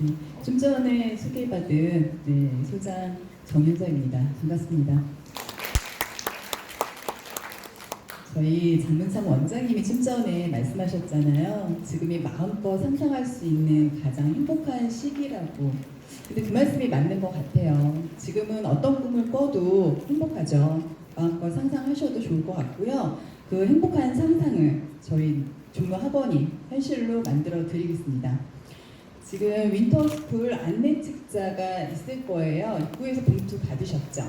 네, 좀 전에 소개받은 소장 정윤서입니다. 반갑습니다. 저희 장문상 원장님이 좀 전에 말씀하셨잖아요. 지금이 마음껏 상상할 수 있는 가장 행복한 시기라고. 근데 그 말씀이 맞는 것 같아요. 지금은 어떤 꿈을 꿔도 행복하죠. 마음껏 상상하셔도 좋을 것 같고요. 그 행복한 상상을 저희 종로 학원이 현실로 만들어 드리겠습니다. 지금 윈터스쿨 안내 책자가 있을 거예요. 입구에서 봉투 받으셨죠?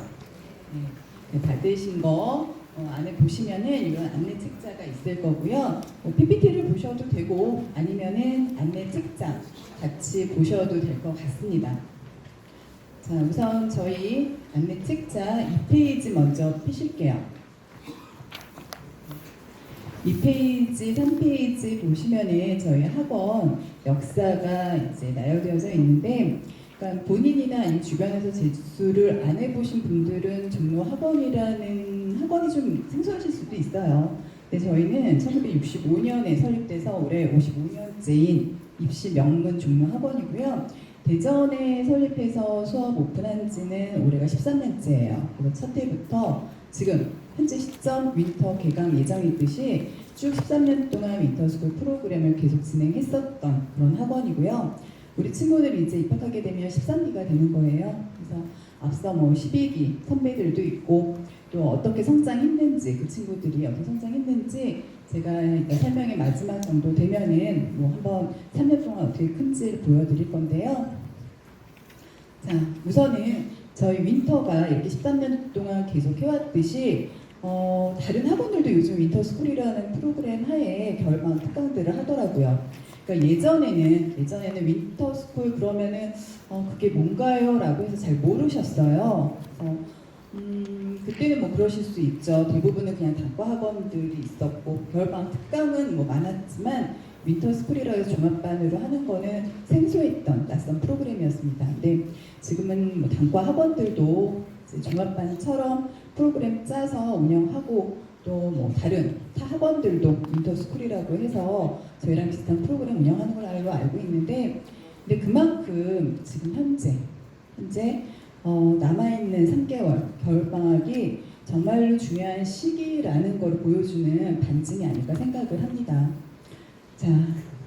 네, 받으신 거 안에 보시면은 이런 안내 책자가 있을 거고요. PPT를 보셔도 되고 아니면은 안내 책자 같이 보셔도 될 것 같습니다. 자, 우선 저희 안내 책자 2페이지 먼저 펴실게요. 2페이지, 3페이지 보시면은 저희 학원 역사가 이제 나열되어져 있는데, 그러니까 본인이나 아니면 주변에서 재수를 안 해보신 분들은 종로 학원이라는 학원이 좀 생소하실 수도 있어요. 근데 저희는 1965년에 설립돼서 올해 55년째인 입시 명문 종로 학원이고요. 대전에 설립해서 수업 오픈한 지는 올해가 13년째예요. 그래서 첫 해부터 지금 현재 시점 윈터 개강 예정이듯이 쭉 13년 동안 윈터스쿨 프로그램을 계속 진행했었던 그런 학원이고요. 우리 친구들이 이제 입학하게 되면 13기가 되는 거예요. 그래서 앞서 뭐 12기 선배들도 있고 또 어떻게 성장했는지 그 친구들이 어떻게 성장했는지 제가 설명의 마지막 정도 되면은 뭐 한번 3년 동안 어떻게 큰지를 보여드릴 건데요. 자, 우선은 저희 윈터가 이렇게 13년 동안 계속 해왔듯이 다른 학원들도 요즘 윈터스쿨이라는 프로그램 하에 겨울방학 특강들을 하더라고요. 그러니까 예전에는 윈터스쿨 그러면은 그게 뭔가요? 라고 해서 잘 모르셨어요. 그때는 뭐 그러실 수 있죠. 대부분은 그냥 단과 학원들이 있었고 겨울방학 특강은 뭐 많았지만 윈터스쿨이라 해서 종합반으로 하는 거는 생소했던 낯선 프로그램이었습니다. 근데 지금은 뭐 단과 학원들도 종합반처럼 프로그램 짜서 운영하고 또 뭐 다른 타 학원들도 윈터스쿨이라고 해서 저희랑 비슷한 프로그램 운영하는 걸로 알고 있는데, 근데 그만큼 지금 현재 남아있는 3개월 겨울방학이 정말로 중요한 시기라는 걸 보여주는 반증이 아닐까 생각을 합니다. 자,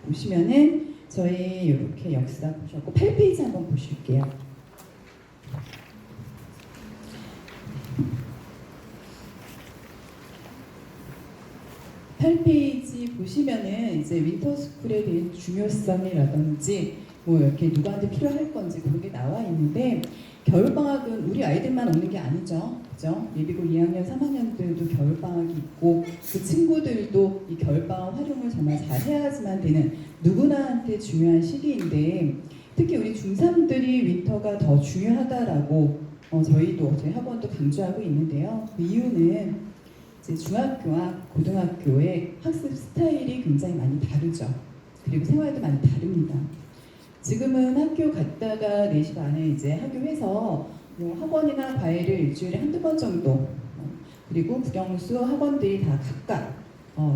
보시면은 저희 이렇게 역사 보셨고 8페이지 한번 보실게요. 8페이지 보시면은 이제 윈터스쿨에 대한 중요성이라든지 뭐 이렇게 누구한테 필요할 건지 그런 게 나와 있는데, 겨울방학은 우리 아이들만 오는 게 아니죠. 그죠? 예비고 2학년, 3학년들도 겨울방학이 있고 그 친구들도 이 겨울방학 활용을 정말 잘 해야지만 되는 누구나한테 중요한 시기인데, 특히 우리 중3들이 윈터가 더 중요하다라고 저희 학원도 강조하고 있는데요. 그 이유는 이제 중학교와 고등학교의 학습 스타일이 굉장히 많이 다르죠. 그리고 생활도 많이 다릅니다. 지금은 학교 갔다가 4시 반에 이제 학교에서 뭐 학원이나 과외를 일주일에 한두 번 정도, 그리고 국영수 학원들이 다 각각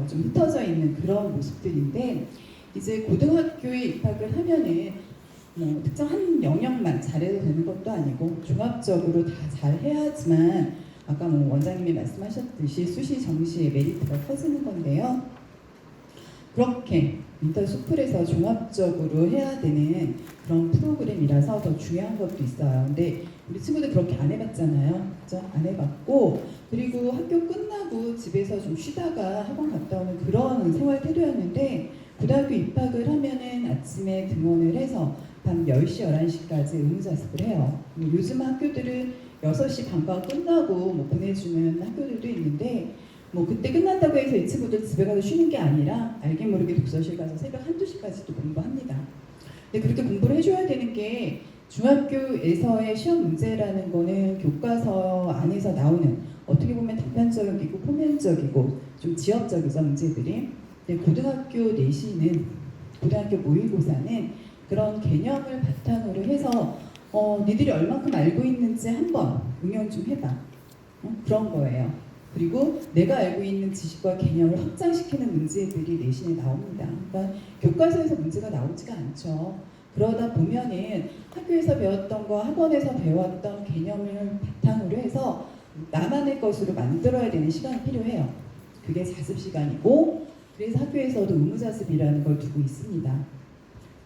좀 흩어져 있는 그런 모습들인데, 이제 고등학교에 입학을 하면은 뭐 특정 영역만 잘해도 되는 것도 아니고 종합적으로 다 잘해야지만 아까 뭐 원장님이 말씀하셨듯이 수시 정시의 메리트가 커지는 건데요. 그렇게 윈터스쿨에서 종합적으로 해야 되는 그런 프로그램이라서 더 중요한 것도 있어요. 근데 우리 친구들 그렇게 안 해봤잖아요. 그죠? 안 해봤고, 그리고 학교 끝나고 집에서 좀 쉬다가 학원 갔다 오는 그런 생활 태도였는데, 고등학교 입학을 하면은 아침에 등원을 해서 밤 10시, 11시까지 의무자습을 해요. 요즘 학교들은 6시 방과 끝나고 뭐 보내주는 학교들도 있는데, 뭐 그때 끝난다고 해서 이 친구들 집에 가서 쉬는 게 아니라 알게 모르게 독서실 가서 새벽 1~2시까지 또 공부합니다. 근데 그렇게 공부를 해줘야 되는 게, 중학교에서의 시험 문제라는 거는 교과서 안에서 나오는 어떻게 보면 단편적이고 포면적이고 좀 지역적이죠, 문제들이. 근데 고등학교 내신은, 고등학교 모의고사는 그런 개념을 바탕으로 해서 니들이 얼만큼 알고 있는지 한번 응용 좀 해봐. 그런 거예요. 그리고 내가 알고 있는 지식과 개념을 확장시키는 문제들이 내신에 나옵니다. 그러니까 교과서에서 문제가 나오지가 않죠. 그러다 보면은 학교에서 배웠던 거, 학원에서 배웠던 개념을 바탕으로 해서 나만의 것으로 만들어야 되는 시간이 필요해요. 그게 자습 시간이고, 그래서 학교에서도 의무자습이라는 걸 두고 있습니다.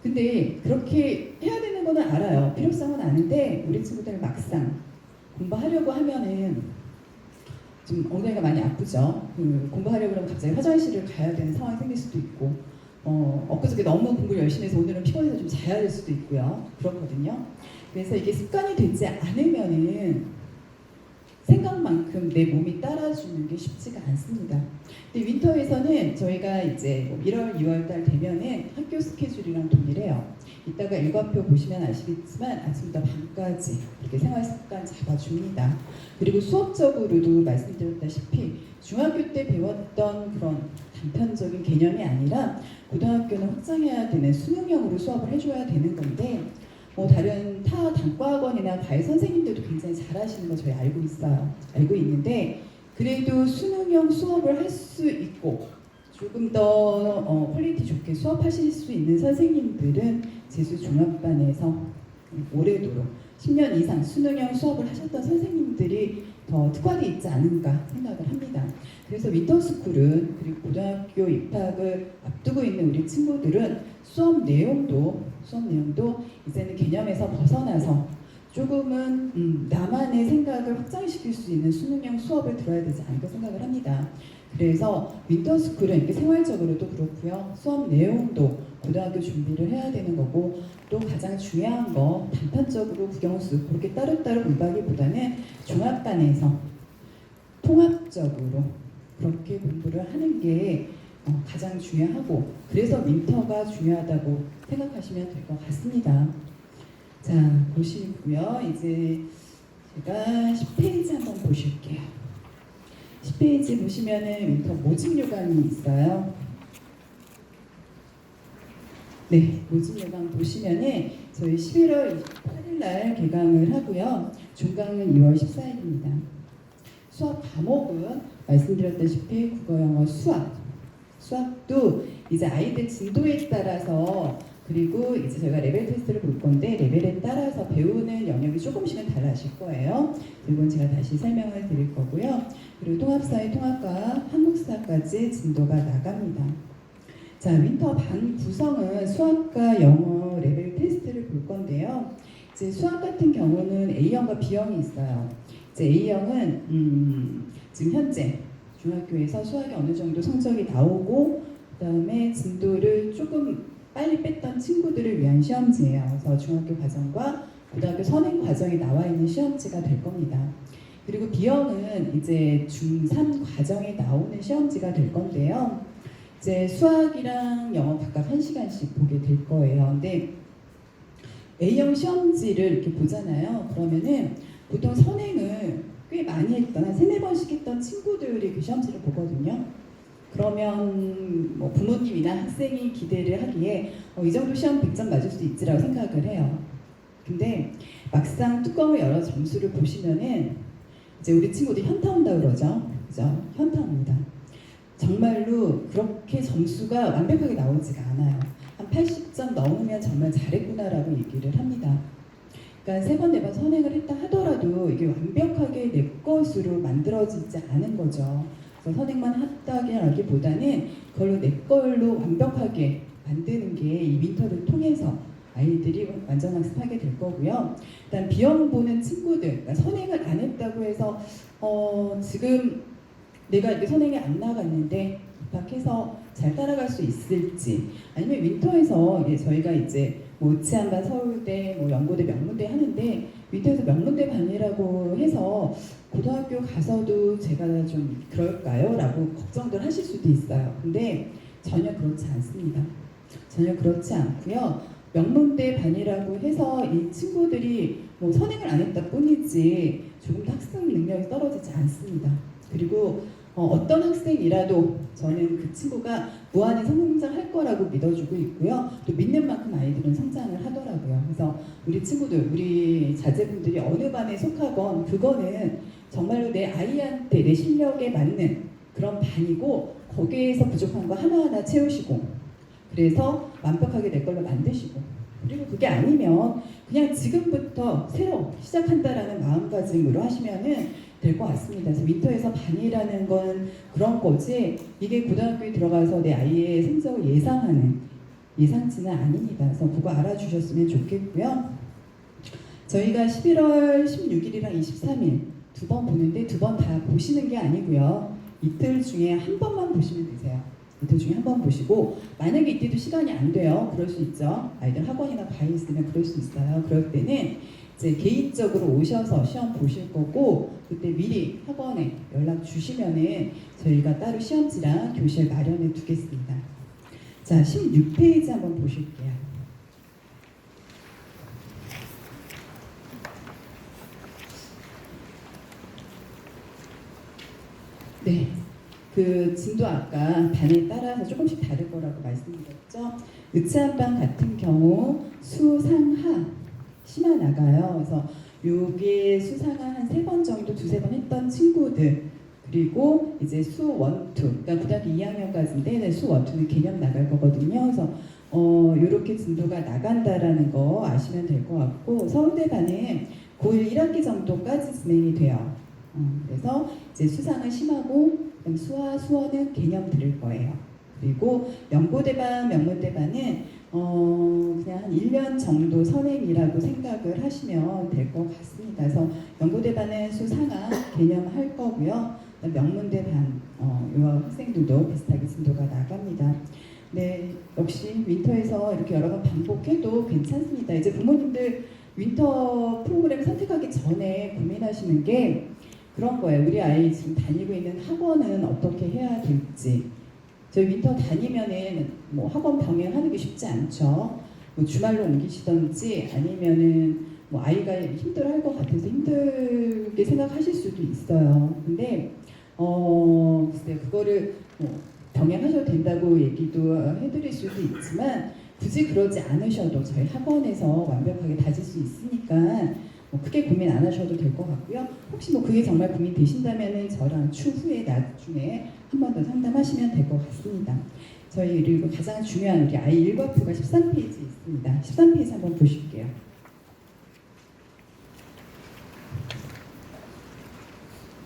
근데 그렇게 해야 되는 거는 알아요. 필요성은 아는데 우리 친구들 막상 공부하려고 하면은 좀 엉덩이가 많이 아프죠. 공부하려고 하면 갑자기 화장실을 가야 되는 상황이 생길 수도 있고, 엊그저께 너무 공부를 열심히 해서 오늘은 피곤해서 좀 자야 될 수도 있고요. 그렇거든요. 그래서 이게 습관이 되지 않으면은 생각만큼 내 몸이 따라주는 게 쉽지가 않습니다. 근데 윈터에서는 저희가 이제 1월, 2월 달 되면은 학교 스케줄이랑 동일해요. 이따가 일과표 보시면 아시겠지만 아침부터 밤까지 이렇게 생활 습관 잡아줍니다. 그리고 수업적으로도 말씀드렸다시피 중학교 때 배웠던 그런 단편적인 개념이 아니라 고등학교는 확장해야 되는 수능형으로 수업을 해줘야 되는 건데, 다른 타 단과학원이나 과외 선생님들도 굉장히 잘하시는 거 저희 알고 있어요. 알고 있는데 그래도 수능형 수업을 할 수 있고 조금 더 퀄리티 좋게 수업하실 수 있는 선생님들은 재수 종합반에서 오래도록 10년 이상 수능형 수업을 하셨던 선생님들이 더 특화되어 있지 않은가 생각을 합니다. 그래서 윈터스쿨은, 그리고 고등학교 입학을 앞두고 있는 우리 친구들은 수업 내용도 이제는 개념에서 벗어나서 조금은 나만의 생각을 확장시킬 수 있는 수능형 수업을 들어야 되지 않을까 생각을 합니다. 그래서 윈터스쿨은 이렇게 생활적으로도 그렇고요. 수업 내용도 고등학교 준비를 해야 되는 거고, 또 가장 중요한 거 단편적으로 국영수 그렇게 따로따로 공부하기보다는 종합반에서 통합적으로 그렇게 공부를 하는 게 가장 중요하고, 그래서 윈터가 중요하다고 생각하시면 될 것 같습니다. 자, 보시고요. 이제 제가 10페이지 한번 보실게요. 10페이지 보시면은 윈터 모집 요강이 있어요. 네, 모집 요강 보시면은 저희 11월 28일 날 개강을 하고요. 종강은 2월 14일입니다. 수학 과목은 말씀드렸다시피 국어, 영어, 수학도 이제 아이들 진도에 따라서, 그리고 이제 저희가 레벨 테스트를 볼 건데 레벨에 따라서 배우는 영역이 조금씩은 달라질 거예요. 이건 제가 다시 설명을 드릴 거고요. 그리고 통합사회, 통합과 한국사까지 진도가 나갑니다. 자, 윈터 반 구성은 수학과 영어 레벨 테스트를 볼 건데요. 이제 수학 같은 경우는 A형과 B형이 있어요. 이제 A형은 지금 현재 중학교에서 수학이 어느 정도 성적이 나오고 그다음에 진도를 조금 빨리 뺐던 친구들을 위한 시험지예요. 그래서 중학교 과정과 고등학교 선행 과정이 나와 있는 시험지가 될 겁니다. 그리고 B형은 이제 중3 과정에 나오는 시험지가 될 건데요. 이제 수학이랑 영어 각각 1시간씩 보게 될 거예요. 근데 A형 시험지를 이렇게 보잖아요. 그러면은 보통 선행을 꽤 많이 했던, 한 3-4번씩 했던 친구들이 그 시험지를 보거든요. 그러면 뭐 부모님이나 학생이 기대를 하기에 이 정도 시험 100점 맞을 수 있지라고 생각을 해요. 근데 막상 뚜껑을 열어 점수를 보시면은 이제 우리 친구들 현타 온다 그러죠. 그죠? 현타 옵니다. 정말로 그렇게 점수가 완벽하게 나오지가 않아요. 한 80점 넘으면 정말 잘했구나라고 얘기를 합니다. 그러니까 3번, 4번 선행을 했다 하더라도 이게 완벽하게 내 것으로 만들어지지 않은 거죠. 그래서 선행만 했다기보다는 그걸로 내 걸로 완벽하게 만드는 게 이 윈터를 통해서 아이들이 완전 학습하게 될 거고요. 일단 B형 보는 친구들, 그러니까 선행을 안 했다고 해서 지금 내가 이렇게 선행이 안 나갔는데 입학해서 잘 따라갈 수 있을지, 아니면 윈터에서 저희가 이제 뭐 치안반, 서울대, 뭐 연고대, 명문대 하는데 윈터에서 명문대 반이라고 해서 고등학교 가서도 제가 좀 그럴까요? 라고 걱정들 하실 수도 있어요. 근데 전혀 그렇지 않습니다. 전혀 그렇지 않고요. 명문대 반이라고 해서 이 친구들이 뭐 선행을 안 했다 뿐이지 조금 더 학습 능력이 떨어지지 않습니다. 그리고 어떤 학생이라도 저는 그 친구가 무한히 성장할 거라고 믿어주고 있고요. 또 믿는 만큼 아이들은 성장을 하더라고요. 그래서 우리 친구들, 우리 자제분들이 어느 반에 속하건 그거는 정말로 내 아이한테 내 실력에 맞는 그런 반이고, 거기에서 부족한 거 하나하나 채우시고, 그래서 완벽하게 내 걸로 만드시고, 그리고 그게 아니면 그냥 지금부터 새로 시작한다라는 마음가짐으로 하시면은 될 것 같습니다. 그래서 윈터에서 반이라는 건 그런 거지 이게 고등학교에 들어가서 내 아이의 성적을 예상하는 예상치는 아닙니다. 그래서 그거 알아주셨으면 좋겠고요. 저희가 11월 16일이랑 23일 두 번 보는데 두 번 다 보시는 게 아니고요. 이틀 중에 한 번만 보시면 되세요. 이틀 중에 한 번 보시고 만약에 이때도 시간이 안 돼요. 그럴 수 있죠. 아이들 학원이나 과외 있으면 그럴 수 있어요. 그럴 때는 이제 개인적으로 오셔서 시험 보실 거고 그때 미리 학원에 연락 주시면은 저희가 따로 시험지랑 교실 마련해 두겠습니다. 자, 16페이지 한번 보실게요. 네, 그 진도 아까 반에 따라서 조금씩 다를 거라고 말씀드렸죠. 의체한반 같은 경우 수상하 심화 나가요. 그래서 요게 수상하 한 3번 정도 두세 번 했던 친구들 그리고 이제 수 원투 그러니까 고등학교 2학년까지인데 수 원투는 개념 나갈 거거든요. 그래서 요렇게 진도가 나간다라는 거 아시면 될 것 같고 서울대반은 고1 1학기 정도까지 진행이 돼요. 그래서 이제 수상은 심하고 수화, 수어는 개념 들을 거예요. 그리고 연고대반, 명문대반은 그냥 한 1년 정도 선행이라고 생각을 하시면 될 것 같습니다. 그래서 연고대반은 수상하 개념 할 거고요. 명문대반 요 학생들도 비슷하게 진도가 나갑니다. 네, 역시 윈터에서 이렇게 여러 번 반복해도 괜찮습니다. 이제 부모님들 윈터 프로그램 선택하기 전에 고민하시는 게 그런 거예요. 우리 아이 지금 다니고 있는 학원은 어떻게 해야 될지. 저희 윈터 다니면은 뭐 학원 병행하는 게 쉽지 않죠. 뭐 주말로 옮기시던지 아니면은 뭐 아이가 힘들어할 것 같아서 힘들게 생각하실 수도 있어요. 근데 글쎄 그거를 뭐 병행하셔도 된다고 얘기도 해드릴 수도 있지만 굳이 그러지 않으셔도 저희 학원에서 완벽하게 다질 수 있으니까 뭐 크게 고민 안 하셔도 될 것 같고요. 혹시 뭐 그게 정말 고민 되신다면은 저랑 추후에 나중에 한 번 더 상담하시면 될 것 같습니다. 저희 그리고 가장 중요한 우리 아이 일과표가 13페이지 있습니다. 13페이지 한번 보실게요.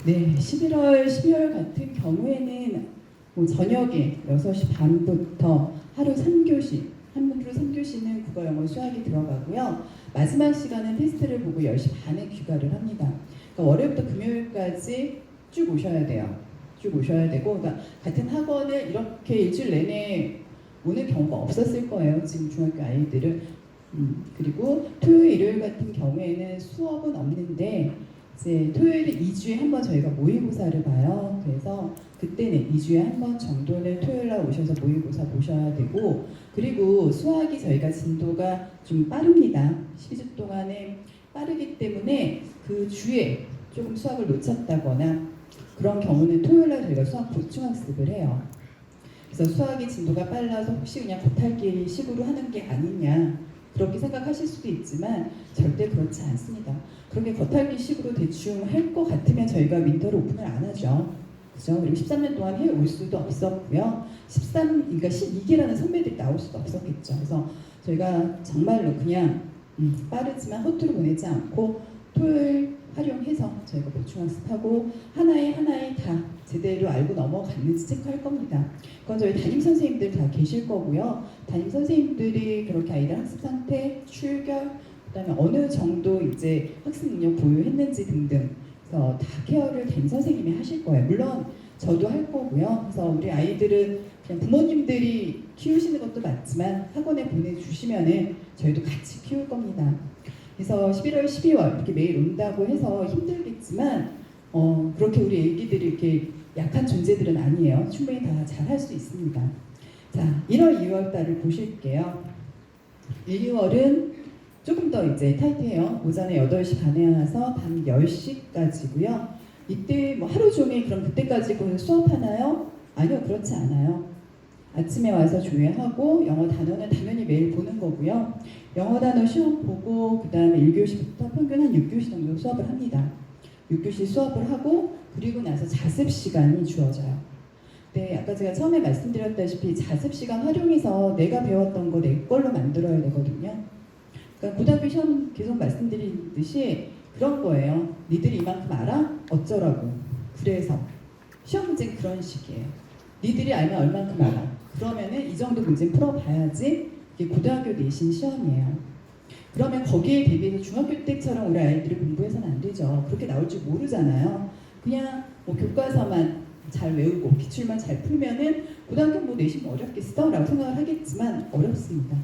네, 11월, 12월 같은 경우에는 뭐 저녁에 6시 반부터 하루 3교시, 하루 3교시는 국어, 영어, 수학이 들어가고요. 마지막 시간은 테스트를 보고 10시 반에 귀가를 합니다. 그러니까 월요일부터 금요일까지 쭉 오셔야 돼요. 쭉 오셔야 되고, 그러니까 같은 학원을 이렇게 일주일 내내 오는 경우가 없었을 거예요. 지금 중학교 아이들은. 그리고 토요일, 일요일 같은 경우에는 수업은 없는데 이제 토요일에 2주에 한 번 저희가 모의고사를 봐요. 그래서 그때는 2주에 한 번 정도는 토요일날 오셔서 모의고사 보셔야 되고 그리고 수학이 저희가 진도가 좀 빠릅니다. 12주 동안에 빠르기 때문에 그 주에 조금 수학을 놓쳤다거나 그런 경우는 토요일날 저희가 수학 보충학습을 해요. 그래서 수학의 진도가 빨라서 혹시 그냥 겉핥기 식으로 하는 게 아니냐 그렇게 생각하실 수도 있지만 절대 그렇지 않습니다. 그렇게 겉핥기 식으로 대충 할 것 같으면 저희가 윈터를 오픈을 안 하죠. 그죠? 그리고 13년 동안 해올 수도 없었고요. 13, 그러니까 12기라는 선배들이 나올 수도 없었겠죠. 그래서 저희가 정말로 그냥 빠르지만 허투루 보내지 않고 토요일 활용해서 저희가 보충학습하고 하나에 다 제대로 알고 넘어갔는지 체크할 겁니다. 그건 저희 담임 선생님들 다 계실 거고요. 담임 선생님들이 그렇게 아이들 학습 상태, 출결, 그다음에 어느 정도 이제 학습 능력 보유했는지 등등 그래서 다 케어를 담임 선생님이 하실 거예요. 물론 저도 할 거고요. 그래서 우리 아이들은 그냥 부모님들이 키우시는 것도 맞지만 학원에 보내주시면은 저희도 같이 키울 겁니다. 그래서 11월, 12월 이렇게 매일 온다고 해서 힘들겠지만 그렇게 우리 애기들이 이렇게 약한 존재들은 아니에요. 충분히 다 잘 할 수 있습니다. 자, 1월, 2월 달을 보실게요. 1, 2월은 조금 더 이제 타이트해요. 오전에 8시 반에 와서 밤 10시까지고요. 이때 뭐 하루 종일 그럼 그때까지 수업하나요? 아니요, 그렇지 않아요. 아침에 와서 조회하고 영어 단어는 당연히 매일 보는 거고요. 영어 단어 시험 보고 그 다음에 1교시부터 평균 한 6교시 정도 수업을 합니다. 6교시 수업을 하고 그리고 나서 자습 시간이 주어져요. 네, 아까 제가 처음에 말씀드렸다시피 자습 시간 활용해서 내가 배웠던 거 내 걸로 만들어야 되거든요. 그러니까 고등학교 시험 계속 말씀드리듯이 그런 거예요. 니들이 이만큼 알아? 어쩌라고. 그래서 시험 문제는 그런 식이에요. 니들이 알면 얼만큼 알아. 그러면은 이 정도 문제 풀어봐야지 이게 고등학교 내신 시험이에요. 그러면 거기에 대비해서 중학교 때처럼 우리 아이들이 공부해서는 안 되죠. 그렇게 나올 줄 모르잖아요. 그냥 뭐 교과서만 잘 외우고 기출만 잘 풀면은 고등학교 뭐 내신 어렵겠어? 라고 생각을 하겠지만 어렵습니다.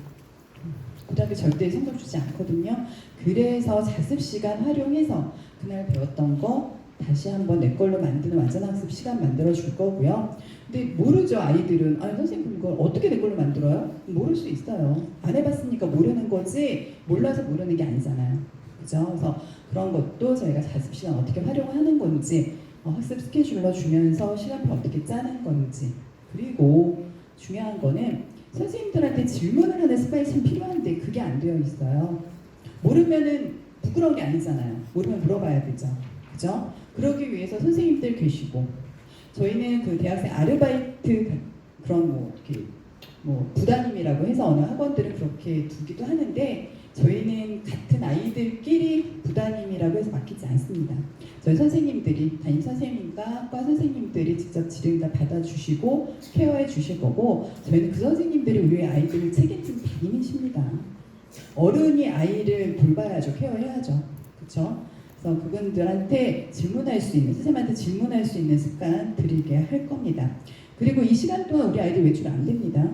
고등학교 절대 성적 주지 않거든요. 그래서 자습 시간 활용해서 그날 배웠던 거 다시 한번 내 걸로 만드는 완전 학습 시간 만들어 줄 거고요. 근데 모르죠, 아이들은. 아니 선생님 그걸 어떻게 내 걸로 만들어요? 모를 수 있어요. 안 해봤으니까 모르는 거지 몰라서 모르는 게 아니잖아요. 그죠? 그래서 그런 것도 저희가 자습 시간 어떻게 활용하는 건지 학습 스케줄러 주면서 시간표 어떻게 짜는 건지, 그리고 중요한 거는 선생님들한테 질문을 하는 습관이 참 필요한데 그게 안 되어 있어요. 모르면은 부끄러운 게 아니잖아요. 모르면 물어봐야 되죠. 그죠? 그러기 위해서 선생님들 계시고, 저희는 그 대학생 아르바이트 그런 뭐 이렇게 뭐 부담임이라고 해서 어느 학원들은 그렇게 두기도 하는데 저희는 같은 아이들끼리 부담임이라고 해서 맡기지 않습니다. 저희 선생님들이, 담임 선생님과 과 선생님들이 직접 지령자 받아주시고 케어해 주실 거고, 저희는 그 선생님들이 우리 아이들을 책임진 담임이십니다. 어른이 아이를 돌봐야죠. 케어해야죠. 그렇죠? 그래서 그분들한테 질문할 수 있는, 선생님한테 질문할 수 있는 습관 들이게 할 겁니다. 그리고 이 시간 동안 우리 아이들 외출 안 됩니다.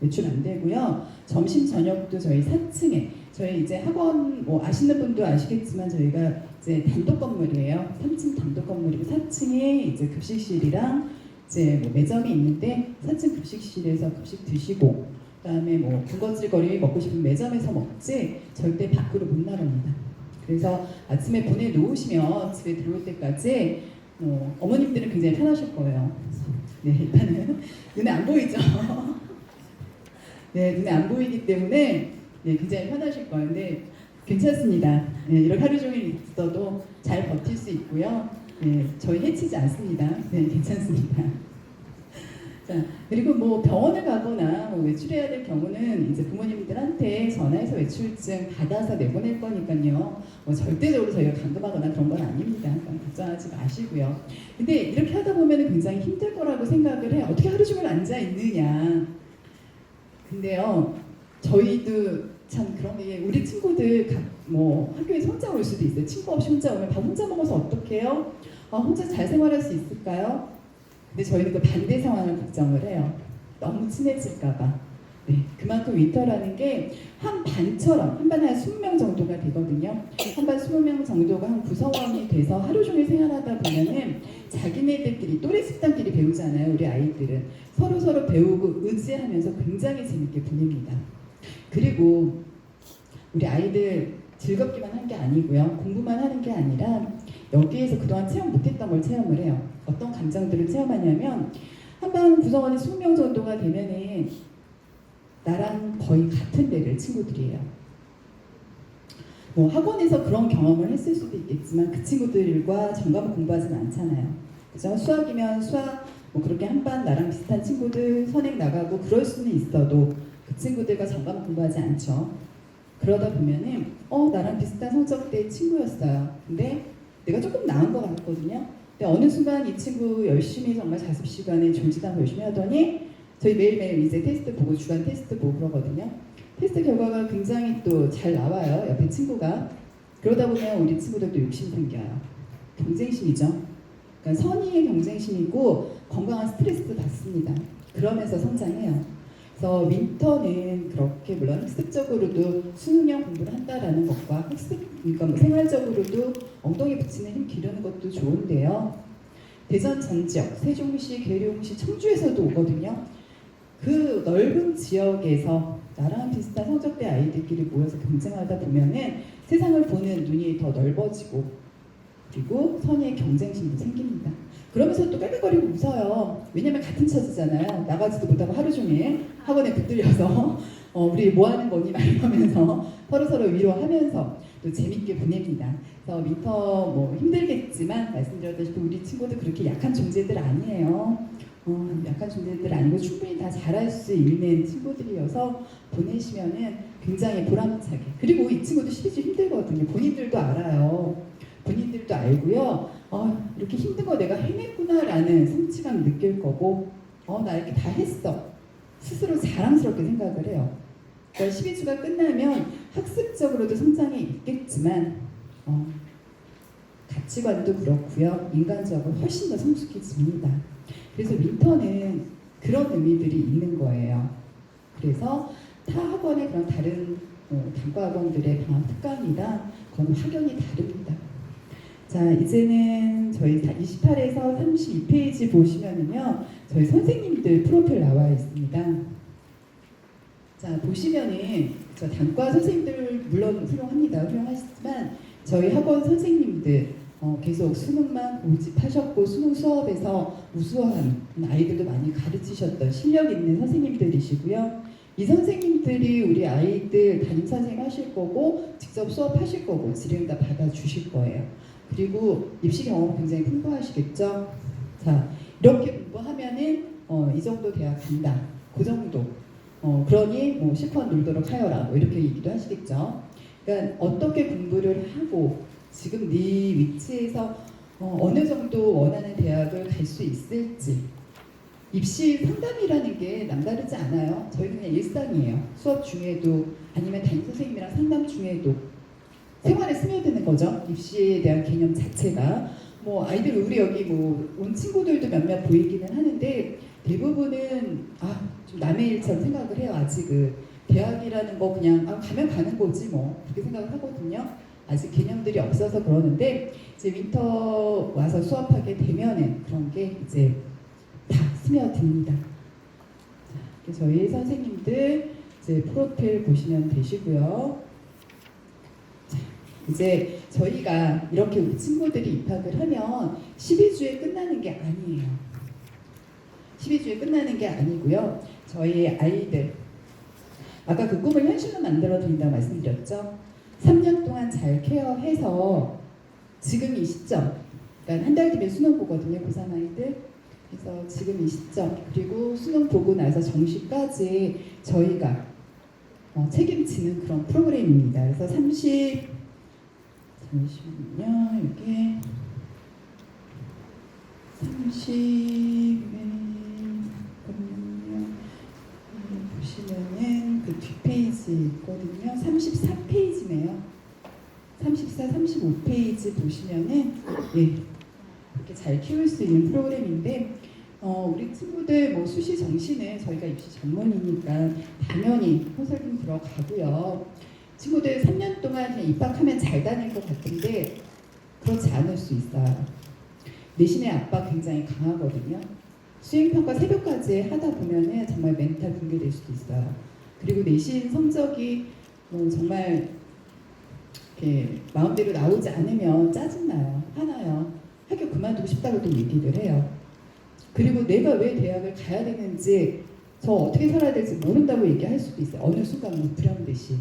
외출 안 되고요. 점심 저녁도 저희 4층에, 저희 이제 학원 뭐 아시는 분도 아시겠지만 저희가 이제 단독 건물이에요. 3층 단독 건물이고 4층에 이제 급식실이랑 이제 뭐 매점이 있는데 4층 급식실에서 급식 드시고, 그다음에 뭐 군것질거리 먹고 싶은 매점에서 먹지 절대 밖으로 못 나갑니다. 그래서 아침에 보내놓으시면 집에 들어올 때까지 어머님들은 굉장히 편하실 거예요. 네, 일단은 눈에 안 보이죠. 네, 눈에 안 보이기 때문에 네, 굉장히 편하실 거예요. 근데 괜찮습니다. 네, 이렇게 하루 종일 있어도 잘 버틸 수 있고요. 네, 저희 해치지 않습니다. 네, 괜찮습니다. 자, 그리고 뭐 병원을 가거나 뭐 외출해야 될 경우는 이제 부모님들한테 전화해서 외출증 받아서 내보낼 거니까요. 뭐 절대적으로 저희가 감금하거나 그런 건 아닙니다. 그러니까 걱정하지 마시고요. 근데 이렇게 하다 보면 굉장히 힘들 거라고 생각을 해요. 어떻게 하루 종일 앉아 있느냐. 근데요, 저희도 참 그런 게, 우리 친구들 뭐 학교에서 혼자 올 수도 있어요. 친구 없이 혼자 오면 밥 혼자 먹어서 어떡해요? 혼자 잘 생활할 수 있을까요? 근데 저희는 그 반대 상황을 걱정을 해요. 너무 친해질까봐. 네, 그만큼 윈터라는 게 한 반처럼, 한 반에 한 20명 정도가 되거든요. 한 반 20명 정도가 한 구성원이 돼서 하루 종일 생활하다 보면은 자기네들끼리, 또래 집단끼리 배우잖아요. 우리 아이들은 서로 배우고 의지하면서 굉장히 재밌게 보냅니다. 그리고 우리 아이들 즐겁기만 한 게 아니고요. 공부만 하는 게 아니라 여기에서 그동안 체험 못했던 걸 체험을 해요. 어떤 감정들을 체험하냐면, 한반 구성원이 20명 정도가 되면은 나랑 거의 같은 레벨 친구들이에요. 뭐 학원에서 그런 경험을 했을 수도 있겠지만 그 친구들과 전과목 공부하지는 않잖아요. 그죠? 수학이면 수학, 뭐 그렇게 한반 나랑 비슷한 친구들 선행 나가고 그럴 수는 있어도 그 친구들과 전과목 공부하지 않죠. 그러다 보면은 나랑 비슷한 성적대 친구였어요. 근데 내가 조금 나은 것 같거든요. 근데 어느 순간 이 친구 열심히 정말 자습 시간에 존재하고 열심히 하더니 저희 매일매일 이제 테스트 보고, 주간 테스트 보고 그러거든요. 테스트 결과가 굉장히 또 잘 나와요. 옆에 친구가. 그러다 보면 우리 친구들도 욕심 생겨요. 경쟁심이죠. 그러니까 선의의 경쟁심이고 건강한 스트레스도 받습니다. 그러면서 성장해요. 그래서 윈터는 그렇게 물론 학습적으로도 수능형 공부를 한다라는 것과 그러니까 뭐 생활적으로도 엉덩이 붙이는 힘 기르는 것도 좋은데요. 대전 전 지역, 세종시, 계룡시, 청주에서도 오거든요. 그 넓은 지역에서 나랑 비슷한 성적대 아이들끼리 모여서 경쟁하다 보면은 세상을 보는 눈이 더 넓어지고, 그리고 선의의 경쟁심도 생깁니다. 그러면서 또 깔깔거리고 웃어요. 왜냐면 같은 처지잖아요. 나가지도 못하고 하루 종일 학원에 붙들려서 우리 뭐 하는 거니 막 이러면서 서로 위로하면서 또 재밌게 보냅니다. 그래서 윈터 뭐 힘들겠지만 말씀드렸다시피 우리 친구들 그렇게 약한 존재들 아니에요. 약한 존재들 아니고 충분히 다 잘할 수 있는 친구들이어서 보내시면은 굉장히 보람차게. 그리고 이 친구도 시리즈 힘들거든요. 본인들도 알아요. 본인들도 알고요. 이렇게 힘든 거 내가 해냈구나라는 성취감 느낄 거고, 나 이렇게 다 했어. 스스로 자랑스럽게 생각을 해요. 그러니까 12주가 끝나면 학습적으로도 성장이 있겠지만, 가치관도 그렇고요. 인간적으로 훨씬 더 성숙해집니다. 그래서 윈터는 그런 의미들이 있는 거예요. 그래서 타 학원의 그런 다른 단과 학원들의 방학 특강이랑 그건 확연히 다릅니다. 자, 이제는 저희 28에서 32페이지 보시면은요, 저희 선생님들 프로필 나와 있습니다. 자, 보시면은 저 단과 선생님들 물론 훌륭합니다. 훌륭하시지만 저희 학원 선생님들 계속 수능만 고집하셨고 수능 수업에서 우수한 아이들도 많이 가르치셨던 실력 있는 선생님들이시고요. 이 선생님들이 우리 아이들 담임 선생님 하실 거고 직접 수업하실 거고 지령 다 받아주실 거예요. 그리고 입시 경험 굉장히 풍부하시겠죠. 자, 이렇게 공부하면은 이 정도 대학 간다. 그 정도. 그러니 뭐 실컷 놀도록 하여라. 뭐 이렇게 얘기도 하시겠죠. 그러니까 어떻게 공부를 하고 지금 네 위치에서 어느 정도 원하는 대학을 갈 수 있을지. 입시 상담이라는 게 남다르지 않아요. 저희는 그냥 일상이에요. 수업 중에도 아니면 담임 선생님이랑 상담 중에도 생활에 스며드는 거죠. 입시에 대한 개념 자체가. 뭐 아이들 우리 여기 뭐 온 친구들도 몇몇 보이기는 하는데 대부분은 좀 남의 일처럼 생각을 해요. 아직은 대학이라는 거 그냥 가면 가는 거지 뭐 그렇게 생각을 하거든요. 아직 개념들이 없어서 그러는데 이제 윈터 와서 수업하게 되면은 그런 게 이제 다 스며듭니다. 자, 저희 선생님들 이제 프로필 보시면 되시고요. 자, 이제 저희가 이렇게 우리 친구들이 입학을 하면 12주에 끝나는 게 아니에요. 12주에 끝나는 게 아니고요. 저희 아이들 아까 그 꿈을 현실로 만들어 드린다고 말씀드렸죠. 3년 동안 잘 케어해서 지금 이 시점, 그러니까 한 달 뒤면 수능 보거든요. 고3 아이들. 그래서 지금 이 시점 그리고 수능 보고 나서 정시까지 저희가 책임지는 그런 프로그램입니다. 그래서 잠시만요. 이게 보시면은 그 뒷페이지 있거든요. 34페이지네요. 34, 35페이지 보시면은 이렇게 잘 키울 수 있는 프로그램인데 우리 친구들 뭐 수시 정시는 저희가 입시 전문이니까 당연히 컨설팅 들어가고요. 친구들 3년 동안 그냥 입학하면 잘 다닐 것 같은데 그렇지 않을 수 있어요. 내신의 압박 굉장히 강하거든요. 수행평가 새벽까지 하다 보면은 정말 멘탈 붕괴될 수도 있어요. 그리고 내신 성적이 정말 이렇게 마음대로 나오지 않으면 짜증나요. 화나요. 학교 그만두고 싶다고 또 얘기를 해요. 그리고 내가 왜 대학을 가야 되는지 저 어떻게 살아야 될지 모른다고 얘기할 수도 있어요. 어느 순간 불현듯이.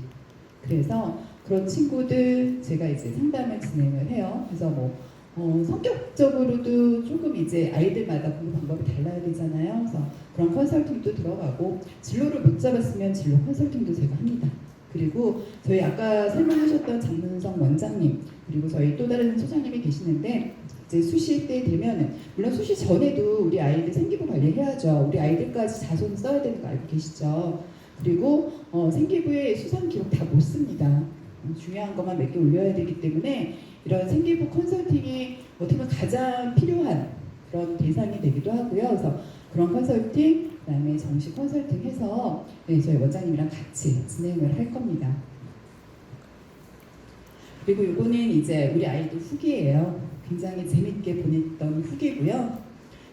그래서 그런 친구들 제가 이제 상담을 진행을 해요. 그래서 성격적으로도 조금 이제 아이들마다 공부 방법이 달라야 되잖아요. 그래서 그런 컨설팅도 들어가고 진로를 못 잡았으면 진로 컨설팅도 제가 합니다. 그리고 저희 아까 설명하셨던 장문성 원장님 그리고 저희 또 다른 소장님이 계시는데 이제 수시 때 되면은 물론 수시 전에도 우리 아이들 생기부 관리해야죠. 우리 아이들까지 자손 써야 되는 거 알고 계시죠? 그리고 생기부에 수상 기록 다 못 씁니다. 중요한 것만 몇 개 올려야 되기 때문에 이런 생기부 컨설팅이 어떻게 보면 가장 필요한 그런 대상이 되기도 하고요. 그래서 그런 컨설팅, 그다음에 정시 컨설팅 해서 저희 원장님이랑 같이 진행을 할 겁니다. 그리고 이거는 이제 우리 아이들 후기예요. 굉장히 재밌게 보냈던 후기고요.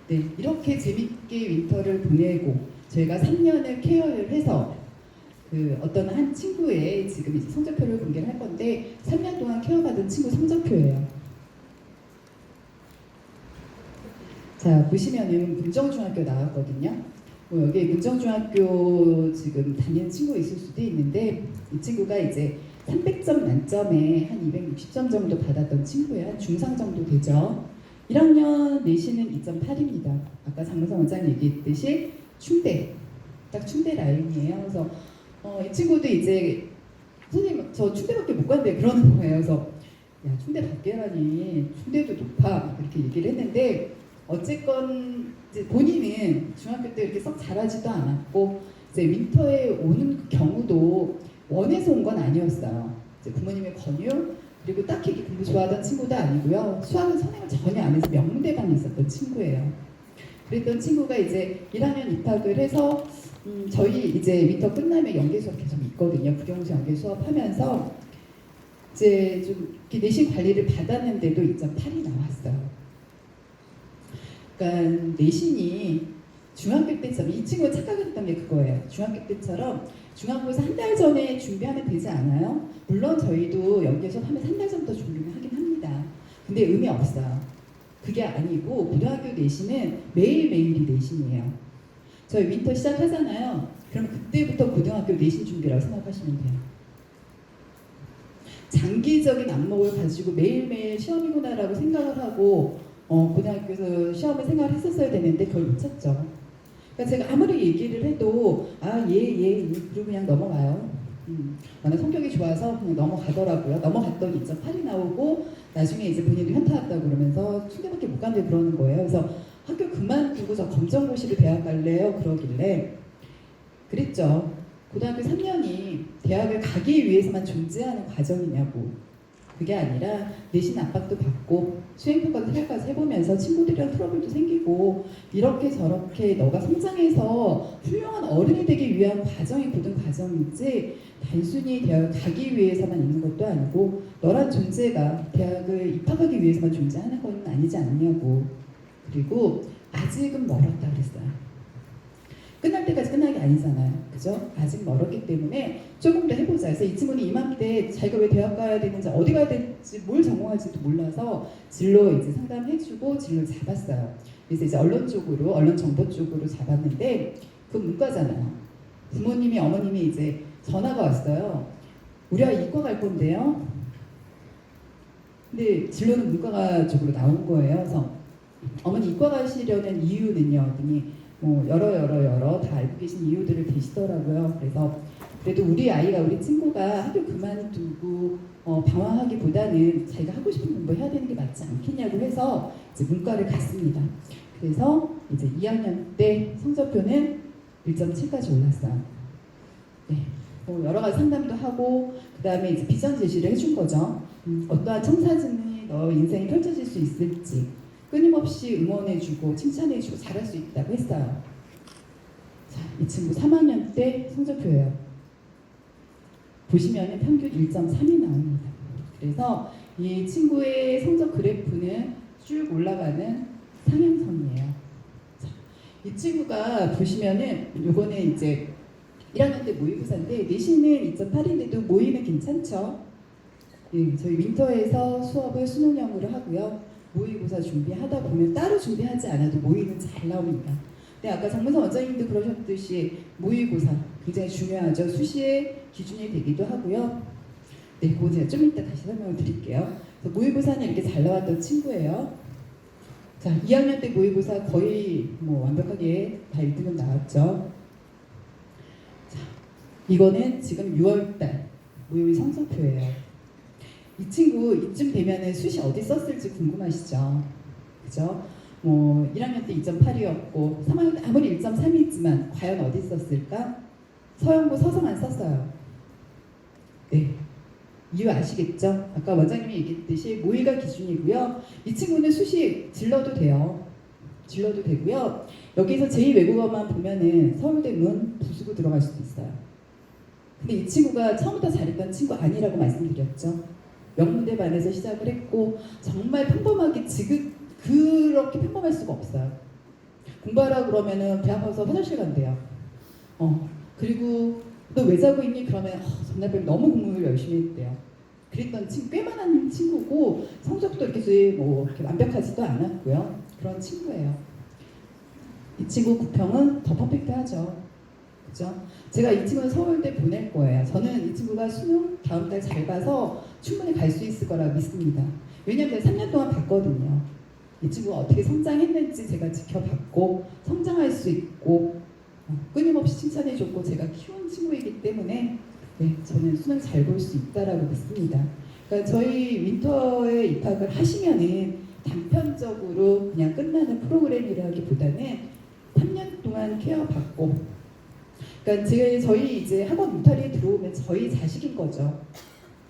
네, 이렇게 재밌게 윈터를 보내고 저희가 3년을 케어를 해서 그 어떤 한 친구의 지금 이제 성적표를 공개를 할 건데 3년 동안 케어받은 친구 성적표예요. 자, 보시면은 문정중학교 나왔거든요. 여기 문정중학교 지금 다니는 친구 있을 수도 있는데 이 친구가 이제 300점 만점에 한 260점 정도 받았던 친구예요. 한 중상 정도 되죠. 1학년 내신은 2.8입니다. 아까 장문성 원장님 얘기했듯이 충대, 딱 충대 라인이에요. 그래서 이 친구도 이제 선생님 저 충대밖에 못 간대 그러는 거예요. 그래서 야 충대 밖에라니 충대도 높아 이렇게 얘기를 했는데 어쨌건 이제 본인은 중학교 때 이렇게 썩 잘하지도 않았고 이제 윈터에 오는 그 경우도 원해서 온 건 아니었어요. 이제 부모님의 권유 그리고 딱히 이렇게 공부 좋아하던 친구도 아니고요. 수학은 선행을 전혀 안 해서 명문대반에 있었던 친구예요. 그랬던 친구가 이제 1학년 입학을 해서 저희 이제 윈터 끝나면 연계 수업 계속 있거든요. 국영수 연계 수업 하면서 이제 좀 이렇게 내신 관리를 받았는데도 2.8이 나왔어요. 그러니까 내신이 중학교 때처럼 이 친구가 착각했던 게 그거예요. 중학교 때처럼 중간고사 한 달 전에 준비하면 되지 않아요? 물론 저희도 연계 수업 하면 한 달 전부터 준비를 하긴 합니다. 근데 의미 없어요. 그게 아니고 고등학교 내신은 매일매일이 내신이에요. 저희 윈터 시작하잖아요. 그럼 그때부터 고등학교 내신 준비라고 생각하시면 돼요. 장기적인 안목을 가지고 매일매일 시험이구나라고 생각을 하고 고등학교에서 시험을 생각을 했었어야 되는데 그걸 놓쳤죠. 그러니까 제가 아무리 얘기를 해도 그리고 그냥 넘어가요. 나는 성격이 좋아서 그냥 넘어가더라고요. 넘어갔더니 2.8이 나오고 나중에 이제 본인도 현타 왔다고 그러면서 충대밖에 못 간대 그러는 거예요. 그래서 학교 그만두고 저 검정고시로 대학 갈래요? 그러길래 그랬죠. 고등학교 3년이 대학을 가기 위해서만 존재하는 과정이냐고. 그게 아니라 내신 압박도 받고 수행평가도 살까지 해보면서 친구들이랑 트러블도 생기고 이렇게 저렇게 너가 성장해서 훌륭한 어른이 되기 위한 과정이 고등 과정이지 단순히 대학을 가기 위해서만 있는 것도 아니고 너란 존재가 대학을 입학하기 위해서만 존재하는 건 아니지 않냐고. 그리고 아직은 멀었다 그랬어요. 끝날 때까지 끝난 게 아니잖아요. 그죠? 아직 멀었기 때문에 조금 더 해보자. 그래서 이 친구는 이맘때 자기가 왜 대학 가야 되는지 어디 가야 될지 뭘 전공할지도 몰라서 진로 이제 상담해주고 진로 잡았어요. 그래서 이제 언론 쪽으로 언론 정보 쪽으로 잡았는데 그 문과잖아요. 부모님이 어머님이 이제 전화가 왔어요. 우리 아이 이과 갈 건데요. 근데 진로는 문과 쪽으로 나온 거예요. 그래서 어머니 이과 가시려는 이유는요. 여러 다 알고 계신 이유들을 계시더라고요. 그래서 그래도 우리 아이가 우리 친구가 학교 그만두고 방황하기보다는 자기가 하고 싶은 공부 해야 되는 게 맞지 않겠냐고 해서 이제 문과를 갔습니다. 그래서 이제 2학년 때 성적표는 1.7까지 올랐어요. 네. 여러 가지 상담도 하고 그 다음에 이제 비전 제시를 해준 거죠. 어떠한 청사진이 너 인생이 펼쳐질 수 있을지 끊임없이 응원해주고 칭찬해주고 잘할 수 있다고 했어요. 자, 이 친구 3학년 때 성적표예요. 보시면 평균 1.3이 나옵니다. 그래서 이 친구의 성적 그래프는 쭉 올라가는 상향선이에요. 자, 이 친구가 보시면은 요거는 이제 1학년 때 모의고사인데 내신은 2.8인데도 모의는 괜찮죠? 예, 저희 윈터에서 수업을 수능형으로 하고요. 모의고사 준비하다 보면 따로 준비하지 않아도 모의는 잘 나옵니다. 근데 아까 장문선 원장님도 그러셨듯이 모의고사 굉장히 중요하죠. 수시의 기준이 되기도 하고요. 네, 그거 제가 좀 이따 다시 설명을 드릴게요. 그래서 모의고사는 이렇게 잘 나왔던 친구예요. 자, 2학년 때 모의고사 거의 완벽하게 다 1등은 나왔죠. 자, 이거는 지금 6월달 모의 성적표예요. 이 친구 이쯤 되면은 수시 어디 썼을지 궁금하시죠? 그죠? 1학년 때 2.8이었고 3학년 때 아무리 1.3이지만 과연 어디 썼을까? 서영고 서성안 썼어요. 네. 이유 아시겠죠? 아까 원장님이 얘기했듯이 모의가 기준이고요. 이 친구는 수시 질러도 돼요. 질러도 되고요. 여기서 제2외국어만 보면은 서울대 문 부수고 들어갈 수도 있어요. 근데 이 친구가 처음부터 잘했던 친구 아니라고 말씀드렸죠. 명문대반에서 시작을 했고 정말 평범하게 그렇게 평범할 수가 없어요. 공부하라 그러면은 배 아파서 화장실 간대요. 그리고 너 왜 자고 있니? 그러면 전날 밤에 너무 공부를 열심히 했대요. 그랬던 꽤 많은 친구고 성적도 이렇게 완벽하지도 않았고요. 그런 친구예요. 이 친구 구평은 더 퍼펙트하죠. 그죠? 제가 이 친구는 서울대 보낼 거예요. 저는 이 친구가 수능 다음 달 잘 봐서 충분히 갈 수 있을 거라 믿습니다. 왜냐하면 제가 3년 동안 봤거든요. 이 친구가 어떻게 성장했는지 제가 지켜봤고 성장할 수 있고 끊임없이 칭찬해줬고 제가 키운 친구이기 때문에 네, 저는 수능 잘 볼 수 있다라고 믿습니다. 그러니까 저희 윈터에 입학을 하시면은 단편적으로 그냥 끝나는 프로그램이라기보다는 3년 동안 케어받고, 그러니까 저희 이제 학원 울타리에 들어오면 저희 자식인 거죠.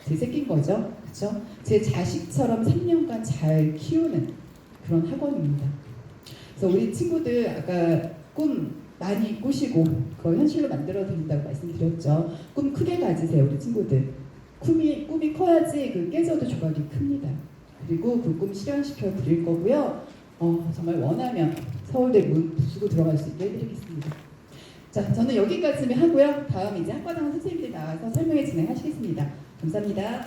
제 새끼인 거죠. 그렇죠? 제 자식처럼 3년간 잘 키우는 그런 학원입니다. 그래서 우리 친구들 아까 꿈 많이 꾸시고 그걸 현실로 만들어 드린다고 말씀드렸죠. 꿈 크게 가지세요, 우리 친구들. 꿈이 커야지 그 깨져도 조각이 큽니다. 그리고 그 꿈 실현시켜 드릴 거고요. 정말 원하면 서울대 문 부수고 들어갈 수 있게 해드리겠습니다. 자, 저는 여기까지만 하고요. 다음 이제 학과장 선생님들이 나와서 설명회 진행하시겠습니다. 감사합니다.